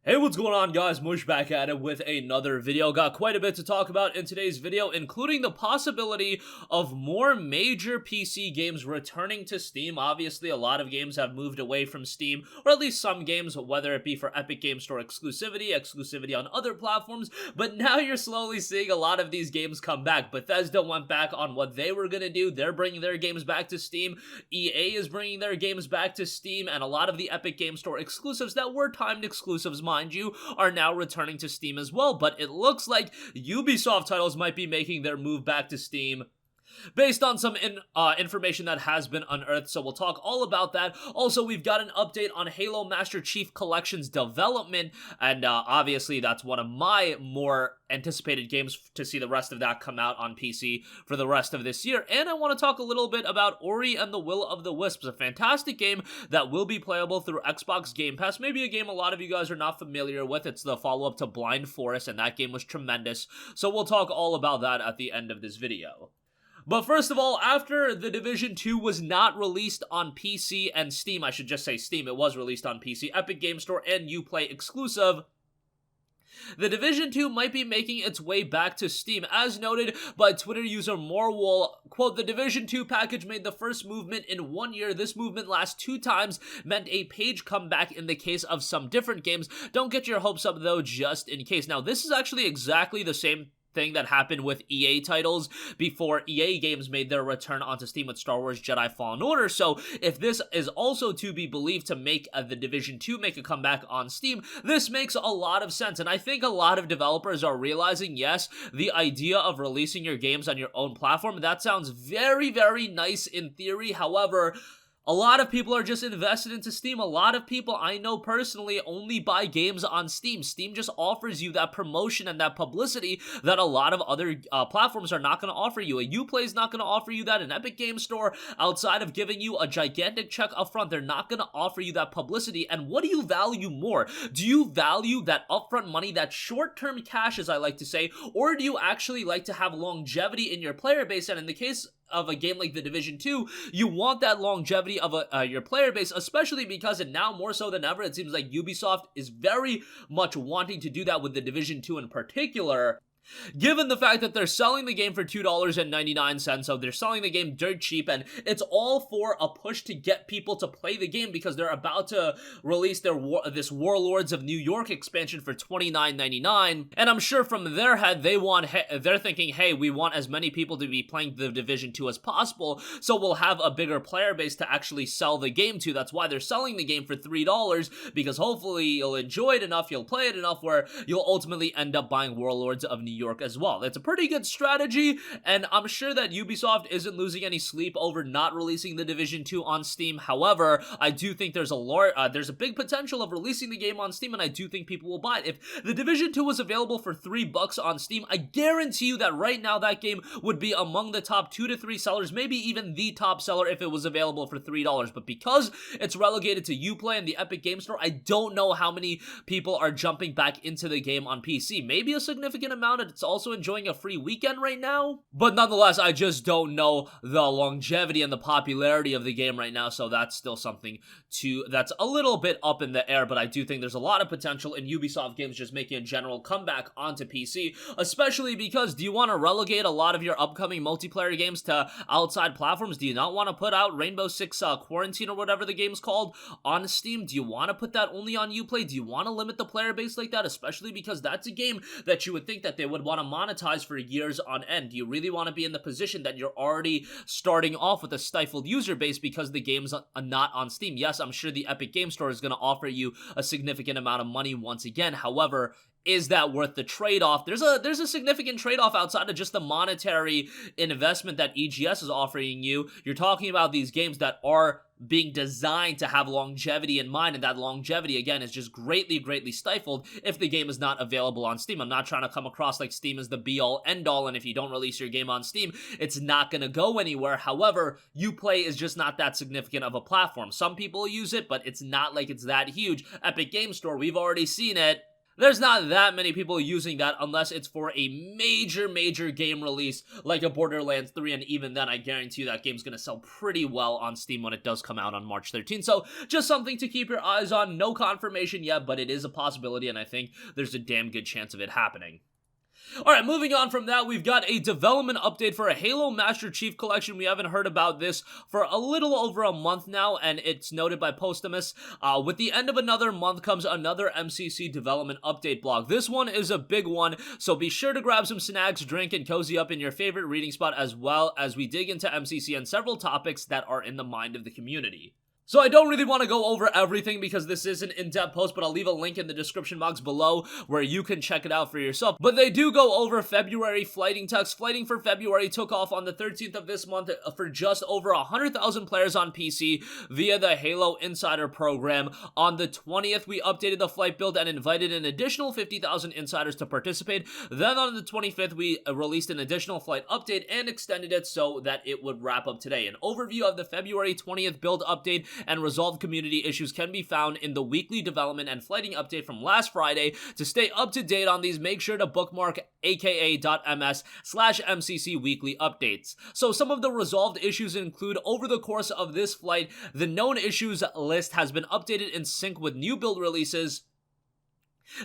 Hey, what's going on, guys? Mush back at it with another video. Got quite a bit to talk about in today's video, including the possibility of more major PC games returning to Steam. Obviously, a lot of games have moved away from Steam, or at least some games, whether it be for Epic Game Store exclusivity on other platforms, but now you're slowly seeing a lot of these games come back. Bethesda went back on what they were going to do. They're bringing their games back to Steam. EA is bringing their games back to Steam, and a lot of the Epic Game Store exclusives that were timed exclusives, mind you, are now returning to Steam as well. But it looks like Ubisoft titles might be making their move back to Steam based on some information that has been unearthed, so we'll talk all about that. Also, we've got an update on Halo Master Chief Collection's development, and obviously that's one of my more anticipated games to see the rest of that come out on PC for the rest of this year. And I want to talk a little bit about Ori and the Will of the Wisps, a fantastic game that will be playable through Xbox Game Pass. Maybe a game a lot of you guys are not familiar with. It's the follow-up to Blind Forest, and that game was tremendous. So we'll talk all about that at the end of this video. But first of all, after The Division 2 was not released on PC and Steam, I should just say Steam, it was released on PC, Epic Game Store, and Uplay exclusive, The Division 2 might be making its way back to Steam. As noted by Twitter user Morwall, quote, "The Division 2 package made the first movement in 1 year. This movement last 2 times meant a page comeback in the case of some different games. Don't get your hopes up though, just in case." Now, this is actually exactly the same thing that happened with EA titles before EA games made their return onto Steam with Star Wars Jedi Fallen Order. So if this is also to be believed to make The Division 2 make a comeback on Steam, this makes a lot of sense. And I think a lot of developers are realizing, yes, the idea of releasing your games on your own platform, that sounds very, very nice in theory. However, a lot of people are just invested into Steam. A lot of people I know personally only buy games on Steam. Steam just offers you that promotion and that publicity that a lot of other platforms are not going to offer you. A Uplay is not going to offer you that. An Epic Game Store, outside of giving you a gigantic check upfront, they're not going to offer you that publicity. And what do you value more? Do you value that upfront money, that short-term cash, as I like to say, or do you actually like to have longevity in your player base? And in the case of a game like The Division 2, you want that longevity of your player base, especially because, and now more so than ever, it seems like Ubisoft is very much wanting to do that with The Division 2 in particular. Given the fact that they're selling the game for $2.99, so they're selling the game dirt cheap, and it's all for a push to get people to play the game because they're about to release this Warlords of New York expansion for $29.99, and I'm sure from their head they're thinking, hey, we want as many people to be playing The Division 2 as possible, so we'll have a bigger player base to actually sell the game to. That's why they're selling the game for $3, because hopefully you'll enjoy it enough, you'll play it enough, where you'll ultimately end up buying Warlords of New York as well. It's a pretty good strategy, and I'm sure that Ubisoft isn't losing any sleep over not releasing The Division 2 on Steam. However, I do think there's a big potential of releasing the game on Steam, and I do think people will buy it. If The Division 2 was available for $3 on Steam, I guarantee you that right now that game would be among the top 2 to 3 sellers, maybe even the top seller if it was available for $3. But because it's relegated to Uplay and the Epic Game Store, I don't know how many people are jumping back into the game on PC. Maybe a significant amount. It's also enjoying a free weekend right now, but nonetheless, I just don't know the longevity and the popularity of the game right now, so that's still something that's a little bit up in the air. But I do think there's a lot of potential in Ubisoft games just making a general comeback onto PC, especially because, do you want to relegate a lot of your upcoming multiplayer games to outside platforms? Do you not want to put out Rainbow Six Quarantine or whatever the game's called on Steam? Do you want to put that only on Uplay? Do you want to limit the player base like that, especially because that's a game that you would think that they would want to monetize for years on end? Do you really want to be in the position that you're already starting off with a stifled user base because the game's not on Steam? Yes, I'm sure the Epic Game Store is going to offer you a significant amount of money once again. However, is that worth the trade-off? There's a significant trade-off outside of just the monetary investment that EGS is offering you. You're talking about these games that are being designed to have longevity in mind, and that longevity, again, is just greatly stifled if the game is not available on Steam. I'm not trying to come across like Steam is the be-all, end-all, and if you don't release your game on Steam, it's not going to go anywhere. However, Uplay is just not that significant of a platform. Some people use it, but it's not like it's that huge. Epic Game Store, we've already seen it. there's not that many people using that unless it's for a major game release like a Borderlands 3, and even then I guarantee you that game's gonna sell pretty well on Steam when it does come out on March 13th. So just something to keep your eyes on. No confirmation yet, but it is a possibility, and I think there's a damn good chance of it happening. Alright, moving on from that, we've got a development update for a Halo Master Chief Collection. We haven't heard about this for a little over a month now, and it's noted by Postumus. With the end of another month comes another MCC development update blog. This one is a big one, so be sure to grab some snacks, drink, and cozy up in your favorite reading spot as well as we dig into MCC and several topics that are in the mind of the community. So I don't really want to go over everything because this is an in-depth post, but I'll leave a link in the description box below where you can check it out for yourself. But they do go over February flighting text. Flighting for February took off on the 13th of this month for just over 100,000 players on PC via the Halo Insider program. On the 20th, we updated the flight build and invited an additional 50,000 insiders to participate. Then on the 25th, we released an additional flight update and extended it so that it would wrap up today. An overview of the February 20th build update and resolved community issues can be found in the weekly development and flighting update from last Friday. To stay up to date on these, make sure to bookmark aka.ms/MCC weekly updates. So some of the resolved issues include, over the course of this flight, the known issues list has been updated in sync with new build releases.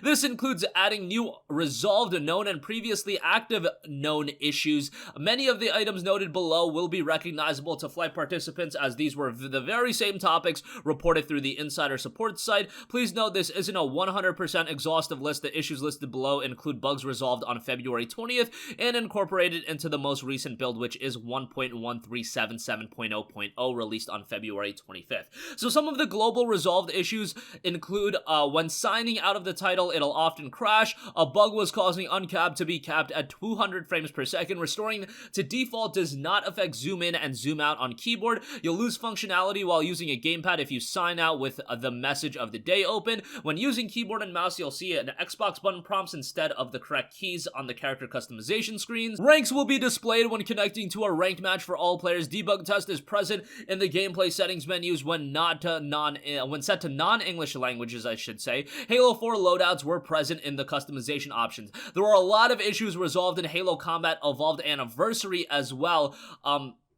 This includes adding new resolved known and previously active known issues. Many of the items noted below will be recognizable to flight participants, as these were the very same topics reported through the insider support site. Please note this isn't a 100% exhaustive list. The issues listed below include bugs resolved on February 20th and incorporated into the most recent build, which is 1.1377.0.0 released on February 25th. So some of the global resolved issues include when signing out of the title, it'll often crash. A bug was causing uncapped to be capped at 200 frames per second. Restoring to default does not affect zoom in and zoom out on keyboard. You'll lose functionality while using a gamepad if you sign out with the message of the day open. When using keyboard and mouse, you'll see an Xbox button prompts instead of the correct keys on the character customization screens. Ranks will be displayed when connecting to a ranked match for all players. Debug test is present in the gameplay settings menus when set to non-English languages, I should say. Halo 4 loadouts were present in the customization options. There were a lot of issues resolved in Halo Combat Evolved Anniversary as well.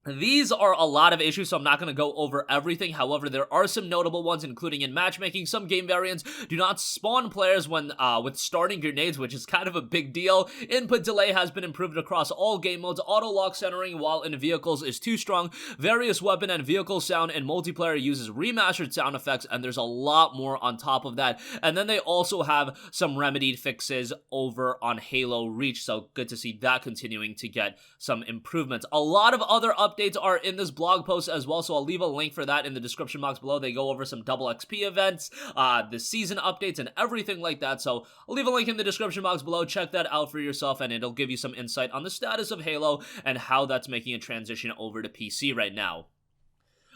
These are a lot of issues, so I'm not going to go over everything. However, there are some notable ones, including in matchmaking. Some game variants do not spawn players when with starting grenades, which is kind of a big deal. Input delay has been improved across all game modes. Auto lock centering while in vehicles is too strong. Various weapon and vehicle sound in multiplayer uses remastered sound effects, and there's a lot more on top of that. And then they also have some remedied fixes over on Halo Reach, so good to see that continuing to get some improvements. A lot of other updates are in this blog post as well, so I'll leave a link for that in the description box below. They go over some double XP events, the season updates, and everything like that, so I'll leave a link in the description box below. Check that out for yourself, and it'll give you some insight on the status of Halo and how that's making a transition over to PC right now.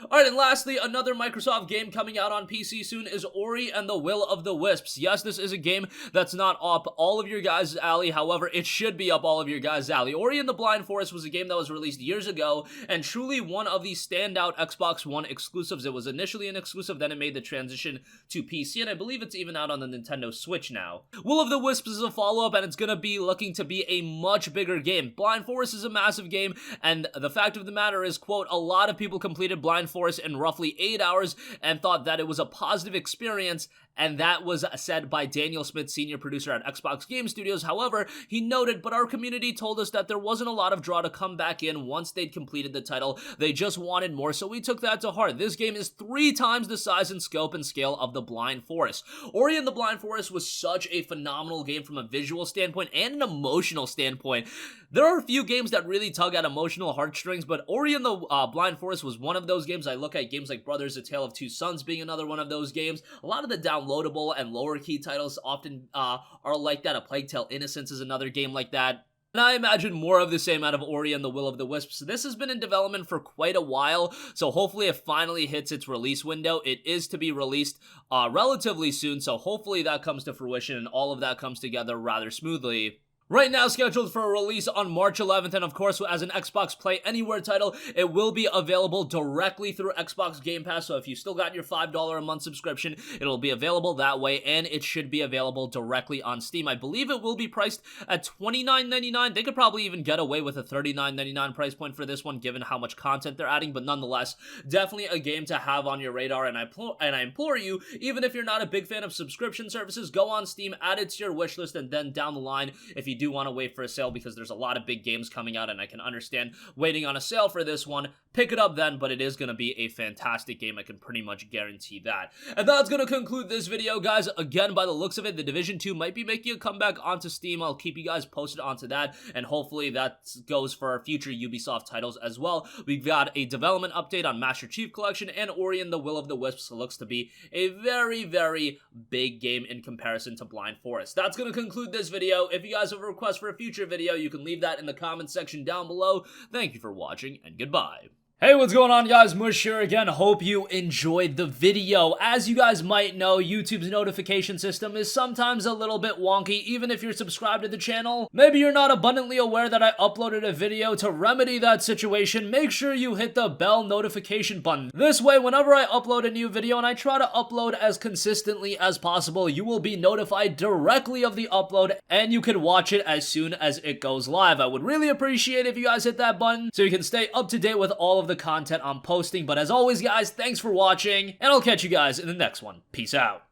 Alright, and lastly, another Microsoft game coming out on PC soon is Ori and the Will of the Wisps. Yes, this is a game that's not up all of your guys' alley, however, it should be up all of your guys' alley. Ori and the Blind Forest was a game that was released years ago, and truly one of the standout Xbox One exclusives. It was initially an exclusive, then it made the transition to PC, and I believe it's even out on the Nintendo Switch now. Will of the Wisps is a follow-up, and it's gonna be looking to be a much bigger game. Blind Forest is a massive game, and the fact of the matter is, quote, a lot of people completed Blind Forest in roughly 8 hours and thought that it was a positive experience, and that was said by Daniel Smith, senior producer at Xbox Game Studios. However, he noted, but our community told us that there wasn't a lot of draw to come back in once they'd completed the title. They just wanted more, so we took that to heart. This game is 3 times the size and scope and scale of the Blind Forest. Ori and the Blind Forest was such a phenomenal game from a visual standpoint and an emotional standpoint. There are a few games that really tug at emotional heartstrings, but Ori and the Blind Forest was one of those games. I look at games like Brothers: A Tale of Two Sons being another one of those games. A lot of the downloadable and lower key titles often are like that. A Plague Tale: Innocence is another game like that. And I imagine more of the same out of Ori and the Will of the Wisps. This has been in development for quite a while, so hopefully it finally hits its release window. It is to be released relatively soon, so hopefully that comes to fruition and all of that comes together rather smoothly. Right now scheduled for a release on March 11th, and of course as an Xbox Play Anywhere title, it will be available directly through Xbox Game Pass, so if you still got your $5 a month subscription, it'll be available that way, and it should be available directly on Steam. I believe it will be priced at $29.99. They could probably even get away with a $39.99 price point for this one, given how much content they're adding, but nonetheless, definitely a game to have on your radar, and I implore you, even if you're not a big fan of subscription services, go on Steam, add it to your wish list, and then down the line, if you do want to wait for a sale, because there's a lot of big games coming out, and I can understand waiting on a sale for this one, pick it up then, but it is going to be a fantastic game, I can pretty much guarantee that. And that's going to conclude this video, guys. Again, by the looks of it, The Division 2 might be making a comeback onto Steam. I'll keep you guys posted onto that, and hopefully that goes for our future Ubisoft titles as well. We've got a development update on Master Chief Collection, and Ori and the Will of the Wisps looks to be a very, very big game in comparison to Blind Forest. That's going to conclude this video. If you guys have a request for a future video, you can leave that in the comments section down below. Thank you for watching, and goodbye. Hey, what's going on, guys? Mush here again. Hope you enjoyed the video. As you guys might know, YouTube's notification system is sometimes a little bit wonky, even if you're subscribed to the channel. Maybe you're not abundantly aware that I uploaded a video. To remedy that situation, make sure you hit the bell notification button. This way, whenever I upload a new video, and I try to upload as consistently as possible, you will be notified directly of the upload, and you can watch it as soon as it goes live. I would really appreciate if you guys hit that button so you can stay up to date with all of the content I'm posting. But as always, guys, thanks for watching, and I'll catch you guys in the next one. Peace out.